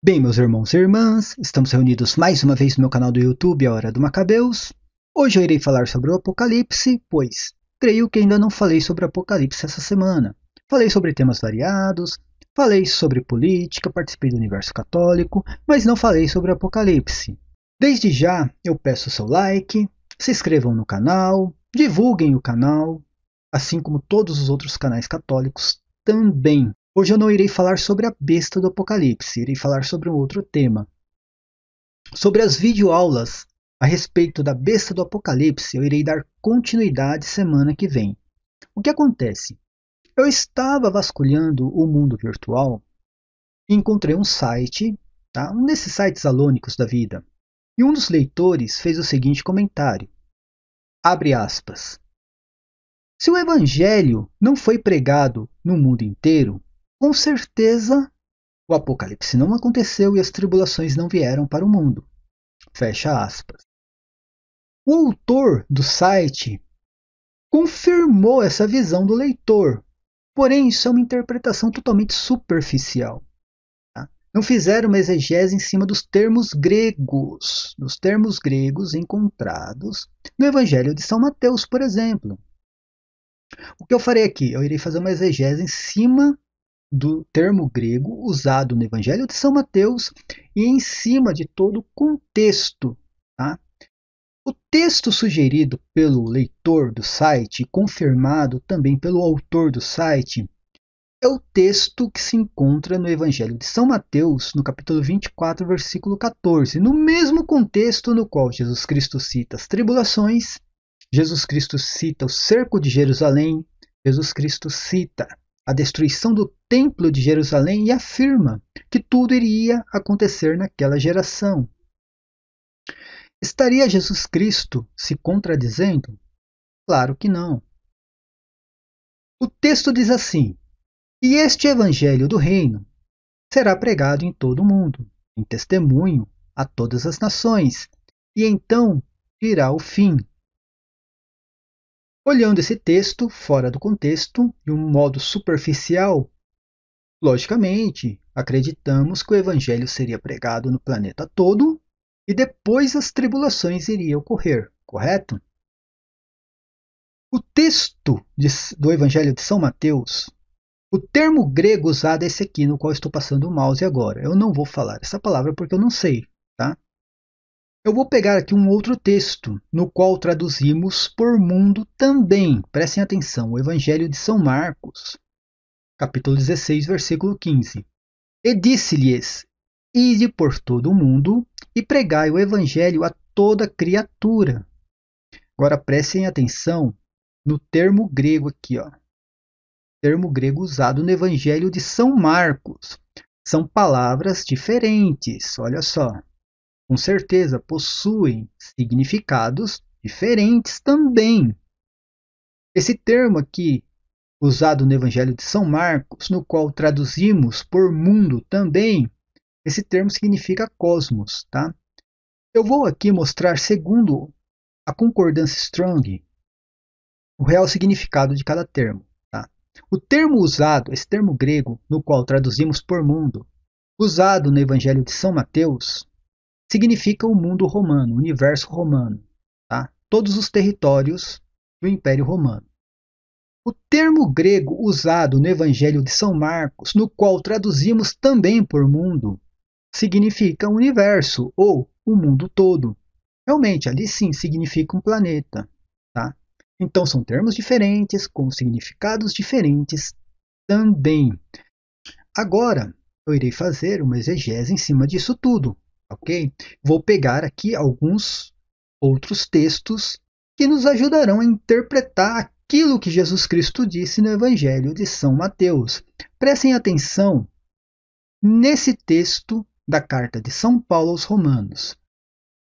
Bem, meus irmãos e irmãs, estamos reunidos mais uma vez no meu canal do YouTube, A Hora do Macabeus. Hoje eu irei falar sobre o Apocalipse, pois creio que ainda não falei sobre o Apocalipse essa semana. Falei sobre temas variados, falei sobre política, participei do Universo Católico, mas não falei sobre o Apocalipse. Desde já, eu peço o seu like, se inscrevam no canal, divulguem o canal, assim como todos os outros canais católicos também. Hoje eu não irei falar sobre a besta do Apocalipse, irei falar sobre um outro tema. Sobre as videoaulas a respeito da besta do Apocalipse, eu irei dar continuidade semana que vem. O que acontece? Eu estava vasculhando o mundo virtual e encontrei um site, um desses sites alônicos da vida, e um dos leitores fez o seguinte comentário, abre aspas, se o evangelho não foi pregado no mundo inteiro, com certeza, o apocalipse não aconteceu e as tribulações não vieram para o mundo. Fecha aspas. O autor do site confirmou essa visão do leitor, porém isso é uma interpretação totalmente superficial. Não fizeram uma exegese em cima dos termos gregos encontrados no Evangelho de São Mateus, por exemplo. O que eu farei aqui? Eu irei fazer uma exegese em cima do termo grego usado no Evangelho de São Mateus e em cima de todo o contexto. O texto sugerido pelo leitor do site, confirmado também pelo autor do site, é o texto que se encontra no Evangelho de São Mateus, no capítulo 24, versículo 14, no mesmo contexto no qual Jesus Cristo cita as tribulações, Jesus Cristo cita o cerco de Jerusalém, Jesus Cristo cita a destruição do templo de Jerusalém e afirma que tudo iria acontecer naquela geração. Estaria Jesus Cristo se contradizendo? Claro que não. O texto diz assim, e este evangelho do reino será pregado em todo o mundo, em testemunho a todas as nações, e então virá o fim. Olhando esse texto fora do contexto, de um modo superficial, logicamente, acreditamos que o evangelho seria pregado no planeta todo e depois as tribulações iriam ocorrer, correto? O texto do evangelho de São Mateus, o termo grego usado é esse aqui, no qual estou passando o mouse agora. Eu não vou falar essa palavra porque eu não sei, tá? Eu vou pegar aqui um outro texto, no qual traduzimos por mundo também. Prestem atenção, o Evangelho de São Marcos, capítulo 16, versículo 15. E disse-lhes, ide por todo o mundo e pregai o Evangelho a toda criatura. Agora prestem atenção no termo grego aqui, ó. Termo grego usado no Evangelho de São Marcos. São palavras diferentes, olha só. Com certeza possuem significados diferentes também. Esse termo aqui, usado no Evangelho de São Marcos, no qual traduzimos por mundo também, esse termo significa cosmos, tá? Eu vou aqui mostrar, segundo a concordância Strong, o real significado de cada termo. Tá? O termo usado, esse termo grego, no qual traduzimos por mundo, usado no Evangelho de São Mateus, significa o mundo romano, o universo romano, tá? Todos os territórios do Império Romano. O termo grego usado no Evangelho de São Marcos, no qual traduzimos também por mundo, significa universo ou o mundo todo. Realmente, ali sim significa um planeta. Tá? Então são termos diferentes, com significados diferentes também. Agora, eu irei fazer uma exegese em cima disso tudo. Ok? Vou pegar aqui alguns outros textos que nos ajudarão a interpretar aquilo que Jesus Cristo disse no Evangelho de São Mateus. Prestem atenção nesse texto da carta de São Paulo aos Romanos.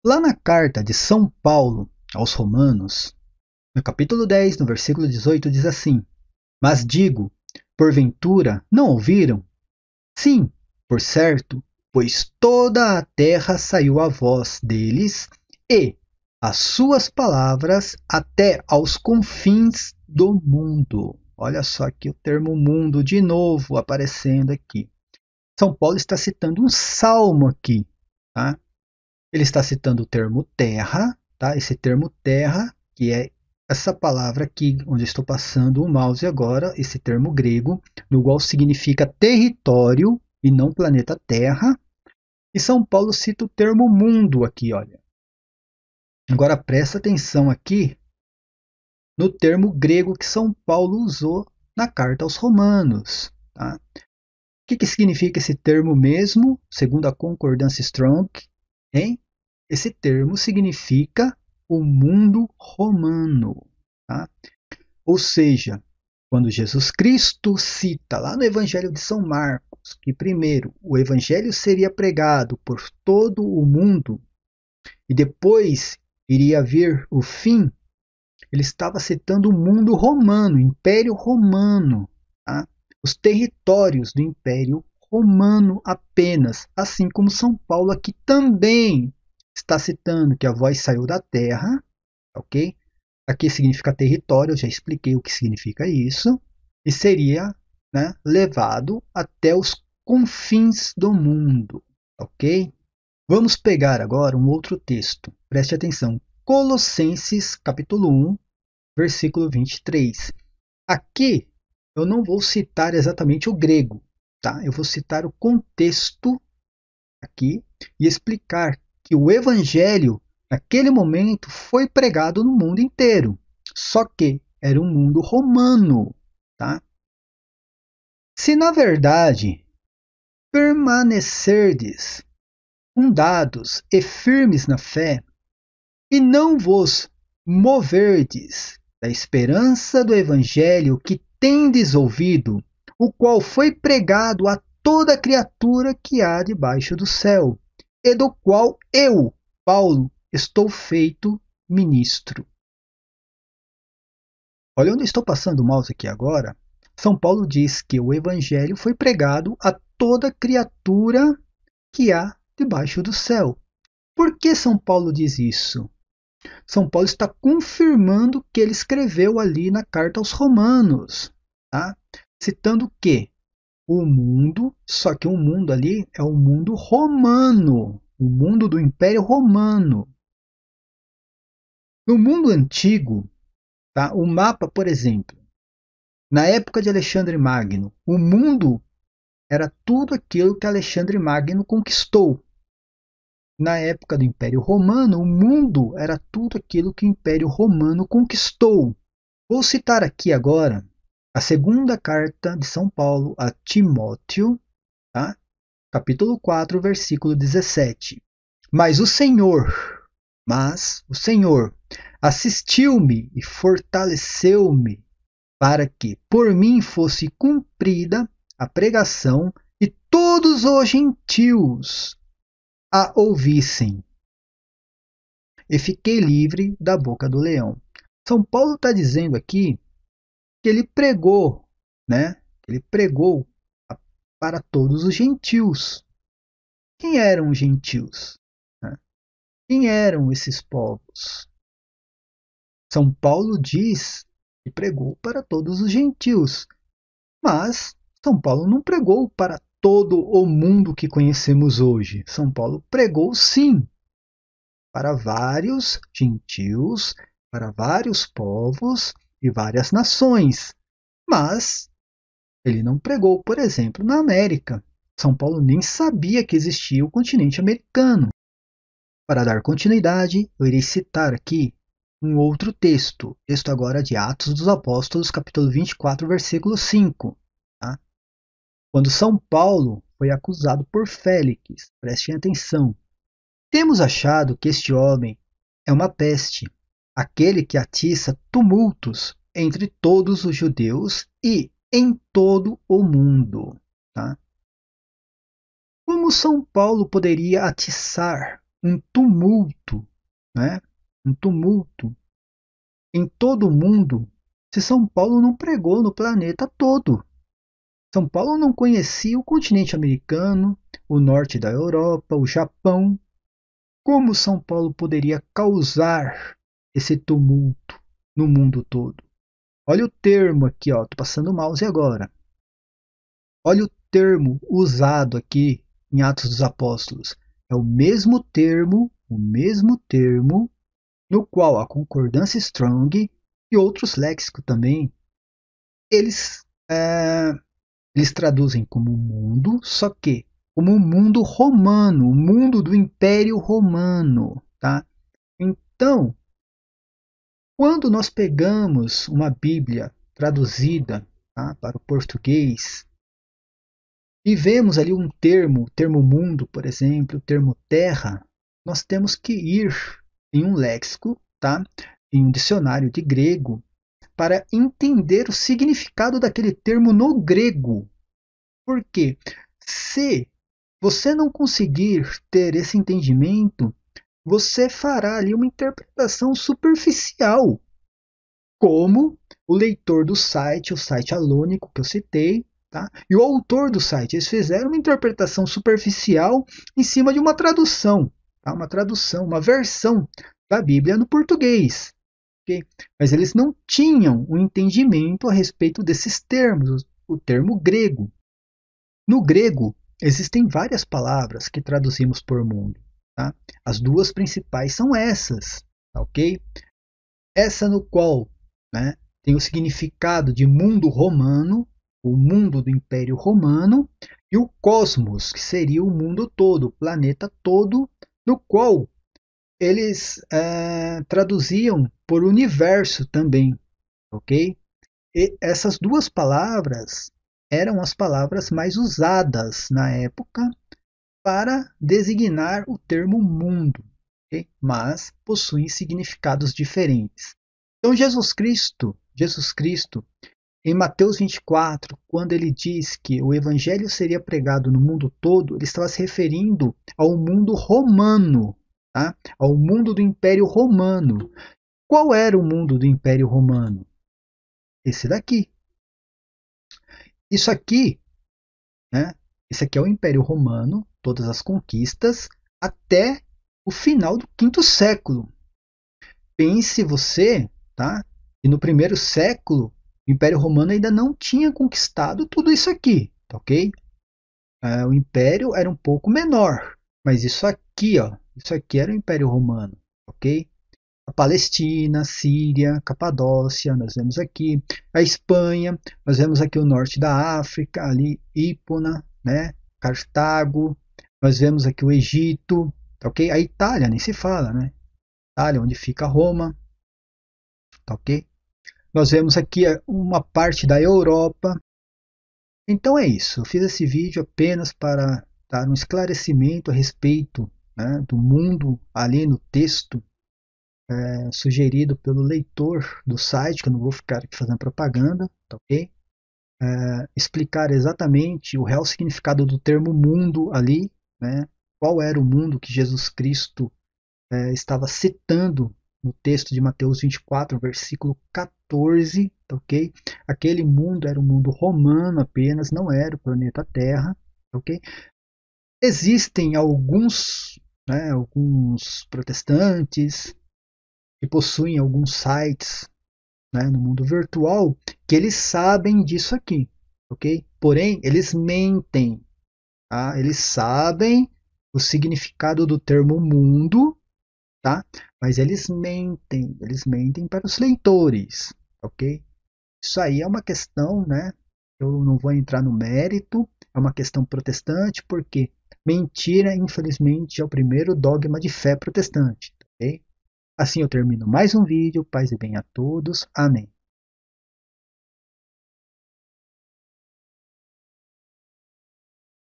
Lá na carta de São Paulo aos Romanos, no capítulo 10, no versículo 18, diz assim, mas digo, porventura, não ouviram? Sim, por certo, pois toda a terra saiu a voz deles, e as suas palavras até aos confins do mundo. Olha só aqui o termo mundo de novo aparecendo aqui. São Paulo está citando um salmo aqui, tá? Ele está citando o termo terra, tá? Esse termo terra, que é essa palavra aqui, onde eu estou passando o mouse agora, esse termo grego, no qual significa território e não planeta Terra. E São Paulo cita o termo mundo aqui, olha. Agora presta atenção aqui no termo grego que São Paulo usou na carta aos Romanos, tá? O que significa esse termo mesmo, segundo a concordância Strong? Hein? Esse termo significa o mundo romano. Tá? Ou seja, quando Jesus Cristo cita lá no Evangelho de São Marcos que primeiro o Evangelho seria pregado por todo o mundo e depois iria vir o fim, ele estava citando o mundo romano, o Império Romano, tá? Os territórios do Império Romano apenas, assim como São Paulo aqui também está citando que a voz saiu da terra, ok? Aqui significa território, eu já expliquei o que significa isso, e seria, né, levado até os confins do mundo, ok? Vamos pegar agora um outro texto, preste atenção, Colossenses capítulo 1, versículo 23. Aqui eu não vou citar exatamente o grego, tá? Eu vou citar o contexto aqui e explicar que o evangelho naquele momento foi pregado no mundo inteiro, só que era um mundo romano, tá? Se na verdade permanecerdes fundados e firmes na fé, e não vos moverdes da esperança do evangelho que tendes ouvido, o qual foi pregado a toda criatura que há debaixo do céu, e do qual eu, Paulo, estou feito ministro. Olha onde estou passando o mouse aqui agora. São Paulo diz que o evangelho foi pregado a toda criatura que há debaixo do céu. Por que São Paulo diz isso? São Paulo está confirmando o que ele escreveu ali na carta aos Romanos, tá? Citando o quê? O mundo, só que o mundo ali é o mundo romano, o mundo do Império Romano. No mundo antigo, tá? O mapa, por exemplo, na época de Alexandre Magno, o mundo era tudo aquilo que Alexandre Magno conquistou. Na época do Império Romano, o mundo era tudo aquilo que o Império Romano conquistou. Vou citar aqui agora a segunda carta de São Paulo a Timóteo, tá? Capítulo 4, versículo 17. Mas o Senhor assistiu-me e fortaleceu-me para que por mim fosse cumprida a pregação e todos os gentios a ouvissem. E fiquei livre da boca do leão. São Paulo está dizendo aqui que ele pregou, né? Ele pregou para todos os gentios. Quem eram os gentios? Quem eram esses povos? São Paulo diz que pregou para todos os gentios, mas São Paulo não pregou para todo o mundo que conhecemos hoje. São Paulo pregou sim para vários gentios, para vários povos e várias nações, mas ele não pregou, por exemplo, na América. São Paulo nem sabia que existia o continente americano. Para dar continuidade, eu irei citar aqui um outro texto agora de Atos dos Apóstolos, capítulo 24, versículo 5. Tá? Quando São Paulo foi acusado por Félix, prestem atenção, temos achado que este homem é uma peste, aquele que atiça tumultos entre todos os judeus e em todo o mundo. Tá? Como São Paulo poderia atiçar um tumulto, né? Um tumulto em todo o mundo, se São Paulo não pregou no planeta todo? São Paulo não conhecia o continente americano, o norte da Europa, o Japão. Como São Paulo poderia causar esse tumulto no mundo todo? Olha o termo aqui, ó, tô passando o mouse agora. Olha o termo usado aqui em Atos dos Apóstolos. É o mesmo termo no qual a concordância Strong e outros léxicos também, eles traduzem como mundo, só que como o mundo romano, o mundo do Império Romano, tá? Então, quando nós pegamos uma Bíblia traduzida, tá, para o português e vemos ali um termo, o termo mundo, por exemplo, o termo terra, nós temos que ir em um léxico, tá, em um dicionário de grego, para entender o significado daquele termo no grego. Porque se você não conseguir ter esse entendimento, você fará ali uma interpretação superficial, como o leitor do site, o site Alônico que eu citei, tá? E o autor do site, eles fizeram uma interpretação superficial em cima de uma tradução, tá? Uma versão da Bíblia no português. Okay? Mas eles não tinham um entendimento a respeito desses termos, o termo grego. No grego, existem várias palavras que traduzimos por mundo. Tá? As duas principais são essas, ok? Essa no qual, né, tem o significado de mundo romano, o mundo do Império Romano, e o cosmos, que seria o mundo todo, o planeta todo, no qual eles traduziam por universo também, ok? E essas duas palavras eram as palavras mais usadas na época para designar o termo mundo, okay? Mas possuem significados diferentes. Então Jesus Cristo, em Mateus 24, quando ele diz que o evangelho seria pregado no mundo todo, ele estava se referindo ao mundo romano, tá? Ao mundo do Império Romano. Qual era o mundo do Império Romano? Esse daqui. Isso aqui, né? Esse aqui é o Império Romano, todas as conquistas, até o final do 5º século. Pense você, tá? E no 1º século, o Império Romano ainda não tinha conquistado tudo isso aqui, tá ok? O Império era um pouco menor, mas isso aqui era o Império Romano, ok? A Palestina, Síria, Capadócia, nós vemos aqui a Espanha, nós vemos aqui o norte da África, ali Hipona, né? Cartago, nós vemos aqui o Egito, tá ok? A Itália nem se fala, né? Itália, onde fica Roma, tá ok? Nós vemos aqui uma parte da Europa. Então é isso, eu fiz esse vídeo apenas para dar um esclarecimento a respeito, né, do mundo ali no texto sugerido pelo leitor do site, que eu não vou ficar aqui fazendo propaganda, tá ok? Explicar exatamente o real significado do termo mundo ali, né? Qual era o mundo que Jesus Cristo estava citando no texto de Mateus 24, versículo 14, tá ok? Aquele mundo era um mundo romano apenas, não era o planeta Terra, tá ok? Existem alguns protestantes que possuem alguns sites, né, no mundo virtual que eles sabem disso aqui, ok? Porém, eles mentem, tá? Eles sabem o significado do termo mundo, tá? Mas eles mentem para os leitores, ok? Isso aí é uma questão, né? Eu não vou entrar no mérito, é uma questão protestante, porque mentira, infelizmente, é o primeiro dogma de fé protestante, ok? Assim eu termino mais um vídeo, paz e bem a todos, amém.